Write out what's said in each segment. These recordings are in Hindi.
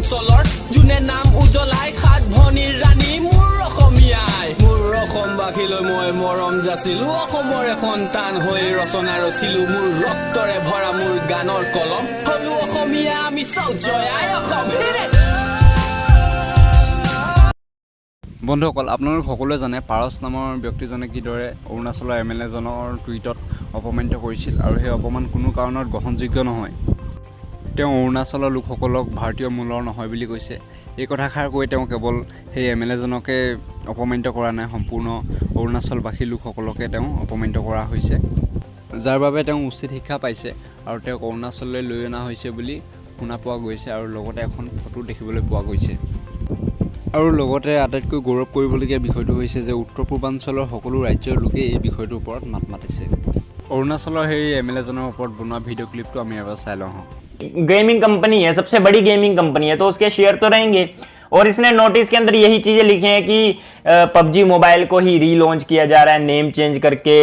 পূৰ্বাঞ্চলৰ যোনে নাম উজ্বলাই সাত ভনীৰ ৰাণী মোৰ অসমীয়াই মোৰ অসমবাসীলৈ মই মৰম যাচিলো অসমৰে সন্তান হৈ ৰচনা ৰচিলো মোৰ ৰক্তৰে ভৰা মোৰ গানৰ কলম হলো অসমীয়া আমি চাও জয় আই অসম। বন্ধুসকল, আপোনালোক সকলোৱে জানে পাৰস নামৰ ব্যক্তিজনে কিদৰে অৰুণাচলৰ MLA জনৰ টুইটত অপমানিত কৰিছিল আৰু সেই অপমান কোনো কাৰণত গ্ৰহণযোগ্য নহয়। তেওঁ অৰুণাচলৰ লোকসকলক ভাৰতীয় মূলৰ নহয় বুলি কৈছে। এই কথাষাৰ কৈ তেওঁ কেৱল সেই MLA জনকে অপমানিত কৰা নাই, সম্পূৰ্ণ অৰুণাচলবাসী লোকসকলকে তেওঁ অপমানিত কৰা হৈছে, যাৰ বাবে তেওঁ উচিত শিক্ষা পাইছে আৰু তেওঁক অৰুণাচললৈ লৈ অনা হৈছে বুলি শুনা পোৱা গৈছে আৰু লগতে এখন ফটো দেখিবলৈ পোৱা গৈছে। আৰু লগতে আটাইতকৈ গৌৰৱ কৰিবলগীয়া বিষয়টো হৈছে যে উত্তৰ পূৰ্বাঞ্চলৰ সকলো ৰাজ্যৰ লোকে এই বিষয়টোৰ ওপৰত মাত মাতিছে। অৰুণাচলৰ সেই MLA জনৰ ওপৰত বনোৱা ভিডিঅ' ক্লিপটো আমি এবাৰ চাই লওঁ। गेमिंग कंपनी है, सबसे बड़ी गेमिंग कंपनी है, तो उसके शेयर तो रहेंगे। और इसने नोटिस के अंदर यही चीजें लिखी हैं कि पबजी मोबाइल को ही रीलॉन्च किया जा रहा है नेम चेंज करके।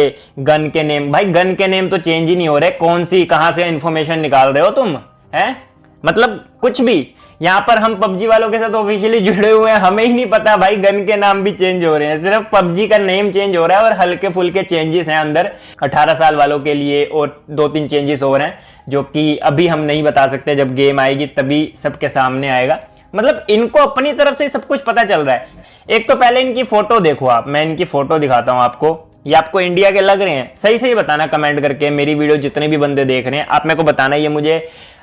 गन के नेम, भाई गन के नेम तो चेंज ही नहीं हो रहे, कौन सी कहां से इंफॉर्मेशन निकाल रहे हो तुम, हैं? मतलब कुछ भी। यहाँ पर हम पबजी वालों के साथ ऑफिशियली जुड़े हुए हैं, हमें ही नहीं पता भाई गन के नाम भी चेंज हो रहे हैं, सिर्फ पबजी का नेम चेंज हो रहा है और हल्के फुल्के चेंजेस हैं अंदर 18 साल वालों के लिए और 2-3 चेंजेस हो रहे हैं जो कि अभी हम नहीं बता सकते, जब गेम आएगी तभी सबके सामने आएगा। मतलब इनको अपनी तरफ से सब कुछ पता चल रहा है। एक तो पहले इनकी फोटो देखो आप, मैं इनकी फोटो दिखाता हूँ आपको, ये आपको इंडिया के लग रहे हैं? सही सही बताना कमेंट करके, मेरी वीडियो जितने भी बंदे देख रहे हैं आप मेरे को बताना ये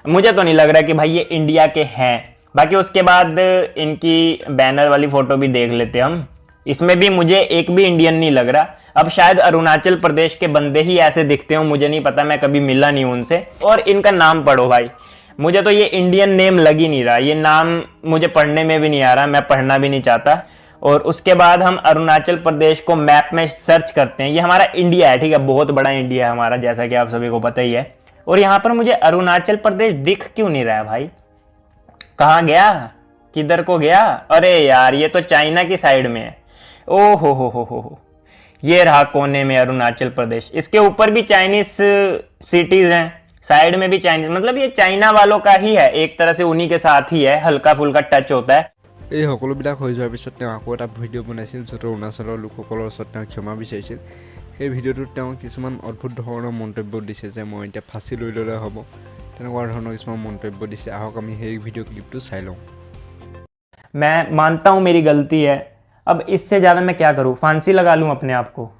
मुझे तो नहीं लग रहा कि भाई ये इंडिया के हैं। बाकी उसके बाद इनकी बैनर वाली फोटो भी देख लेते हम, इसमें भी मुझे एक भी इंडियन नहीं लग रहा। अब शायद अरुणाचल प्रदेश के बंदे ही ऐसे दिखते हो, मुझे नहीं पता, मैं कभी मिला नहीं उनसे। और इनका नाम पढ़ो भाई, मुझे तो ये इंडियन नेम लग ही नहीं रहा, ये नाम मुझे पढ़ने में भी नहीं आ रहा, मैं पढ़ना भी नहीं चाहता। और उसके बाद हम अरुणाचल प्रदेश को मैप में सर्च करते हैं, ये हमारा इंडिया है, ठीक है, बहुत बड़ा इंडिया है हमारा, जैसा कि आप सभी को पता ही है। और यहाँ पर मुझे अरुणाचल प्रदेश दिख क्यों नहीं रहा है भाई? कहाँ गया, किधर को गया? अरे यार ये तो चाइना की साइड में है। ओ हो, ये रहा कोने में अरुणाचल प्रदेश, इसके ऊपर भी चाइनीज सिटीज हैं, साइड में भी चाइनीज, मतलब ये चाइना वालों का ही है, एक तरह से उन्हीं के साथ ही है, हल्का फुल्का टच होता है। এই সকলোবিলাক হৈ যোৱাৰ পিছত তেওঁ আকৌ এটা ভিডিঅ' বনাইছিল য'ত অৰুণাচলৰ লোকসকলৰ ওচৰত তেওঁ ক্ষমা বিচাৰিছিল। সেই ভিডিঅ'টোত তেওঁ কিছুমান অদ্ভুত ধৰণৰ মন্তব্য দিছে যে মই এতিয়া ফাঁচি লৈ ল'লে হ'ব, তেনেকুৱা ধৰণৰ কিছুমান মন্তব্য দিছে। আহক আমি সেই ভিডিঅ' ক্লিপটো চাই লওঁ। मैं मानता हूँ मेरी गलती है, अब इससे ज़्यादा मैं क्या करूँ? फांसी लगा लूँ अपने आप को?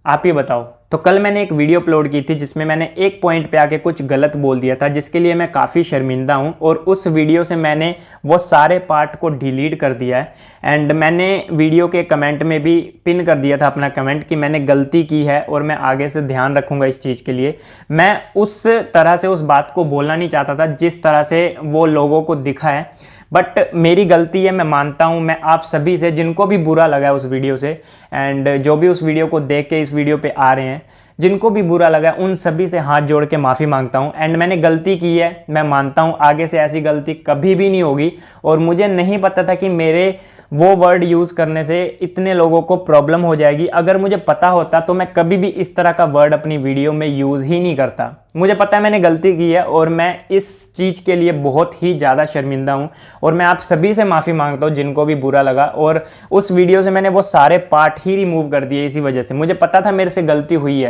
आप ही बताओ। तो कल मैंने एक वीडियो अपलोड की थी जिसमें मैंने एक पॉइंट पे आके कुछ गलत बोल दिया था, जिसके लिए मैं काफ़ी शर्मिंदा हूँ। और उस वीडियो से मैंने वो सारे पार्ट को डिलीट कर दिया है। एंड मैंने वीडियो के कमेंट में भी पिन कर दिया था अपना कमेंट कि मैंने गलती की है और मैं आगे से ध्यान रखूँगा इस चीज़ के लिए। मैं उस तरह से उस बात को बोलना नहीं चाहता था जिस तरह से वो लोगों को दिखा है, बट मेरी गलती है, मैं मानता हूँ। मैं आप सभी से, जिनको भी बुरा लगा है उस वीडियो से, एंड जो भी उस वीडियो को देख के इस वीडियो पे आ रहे हैं, जिनको भी बुरा लगा है, उन सभी से हाथ जोड़ के माफ़ी मांगता हूँ। एंड मैंने गलती की है, मैं मानता हूँ, आगे से ऐसी गलती कभी भी नहीं होगी। और मुझे नहीं पता था कि मेरे वो वर्ड यूज़ करने से इतने लोगों को प्रॉब्लम हो जाएगी। अगर मुझे पता होता तो मैं कभी भी इस तरह का वर्ड अपनी वीडियो में यूज़ ही नहीं करता। मुझे पता है मैंने गलती की है और मैं इस चीज़ के लिए बहुत ही ज़्यादा शर्मिंदा हूँ। और मैं आप सभी से माफ़ी मांगता हूँ जिनको भी बुरा लगा। और उस वीडियो से मैंने वो सारे पार्ट ही रिमूव कर दिए इसी वजह से। मुझे पता था मेरे से गलती हुई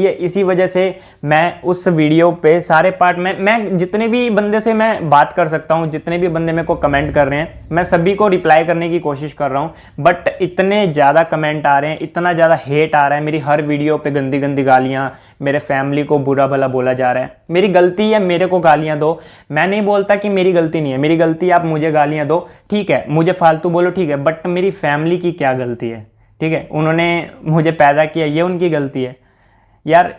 है, इसी वजह से मैं उस वीडियो पे सारे पार्ट में, मैं जितने भी बंदे से मैं बात कर सकता हूँ, जितने भी बंदे मेरे को कमेंट कर रहे हैं, मैं सभी को रिप्लाई करने की कोशिश कर रहा हूँ। बट इतने ज़्यादा कमेंट आ रहे हैं, इतना ज़्यादा हेट आ रहा है, मेरी हर वीडियो पे गंदी गंदी गालियाँ, मेरे फैमिली को बुरा भला बोला जा रहा है। मेरी गलती है, मेरे को गालियाँ दो, मैं नहीं बोलता कि मेरी गलती नहीं है, मेरी गलती है, आप मुझे गालियाँ दो, ठीक है, मुझे फालतू बोलो, ठीक है, बट मेरी फैमिली की क्या गलती है? ठीक है, उन्होंने मुझे पैदा किया, ये उनकी गलती है। यार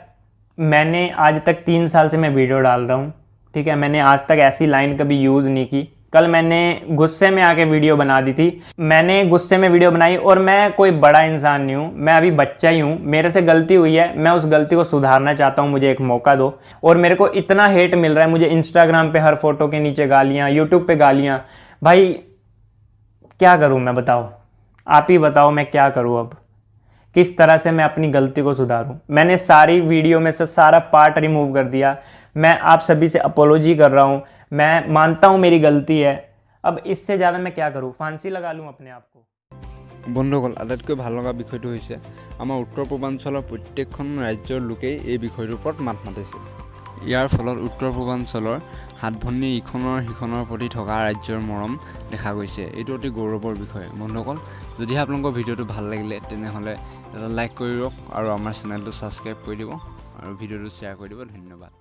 मैंने आज तक 3 साल से मैं वीडियो डाल रहा हूँ, ठीक है, मैंने आज तक ऐसी लाइन कभी यूज़ नहीं की। कल मैंने गुस्से में आके वीडियो बना दी थी, मैंने गुस्से में वीडियो बनाई। और मैं कोई बड़ा इंसान नहीं हूँ, मैं अभी बच्चा ही हूँ, मेरे से गलती हुई है, मैं उस गलती को सुधारना चाहता हूँ, मुझे एक मौका दो। और मेरे को इतना हेट मिल रहा है, मुझे इंस्टाग्राम पे हर फोटो के नीचे गालियाँ, यूट्यूब पे गालियाँ, भाई क्या करूँ मैं? बताओ, आप ही बताओ मैं क्या करूँ अब? किस तरह से मैं अपनी गलती को सुधारूं? मैंने सारी वीडियो में से सारा पार्ट रिमूव कर दिया। मैं आप सभी से अपोलॉजी कर रहा हूं। मैं मानता हूँ मेरी गलती है, अब इससे ज़्यादा मैं क्या करूँ, फांसी लगा लूँ अपने आप को। বন্ধুসকল, আটাইতকৈ ভাল লগা বিষয়টো হৈছে আমাৰ উত্তৰ পূৰ্বাঞ্চলৰ প্ৰত্যেকখন ৰাজ্যৰ লোকেই এই বিষয়টোৰ ওপৰত মাত মাতিছিল। ইয়াৰ ফলত উত্তৰ পূৰ্বাঞ্চলৰ হাত ভনী ইখনৰ সিখনৰ প্ৰতি থকা ৰাজ্যৰ মৰম দেখা গৈছে। এইটো অতি গৌৰৱৰ বিষয়। বন্ধুসকল, যদিহে আপোনালোকৰ ভিডিঅ'টো ভাল লাগিলে তেনেহ'লে এটা লাইক কৰি দিয়ক আৰু আমাৰ চেনেলটো ছাবস্ক্ৰাইব কৰি দিব আৰু ভিডিঅ'টো শ্বেয়াৰ কৰি দিব। ধন্যবাদ।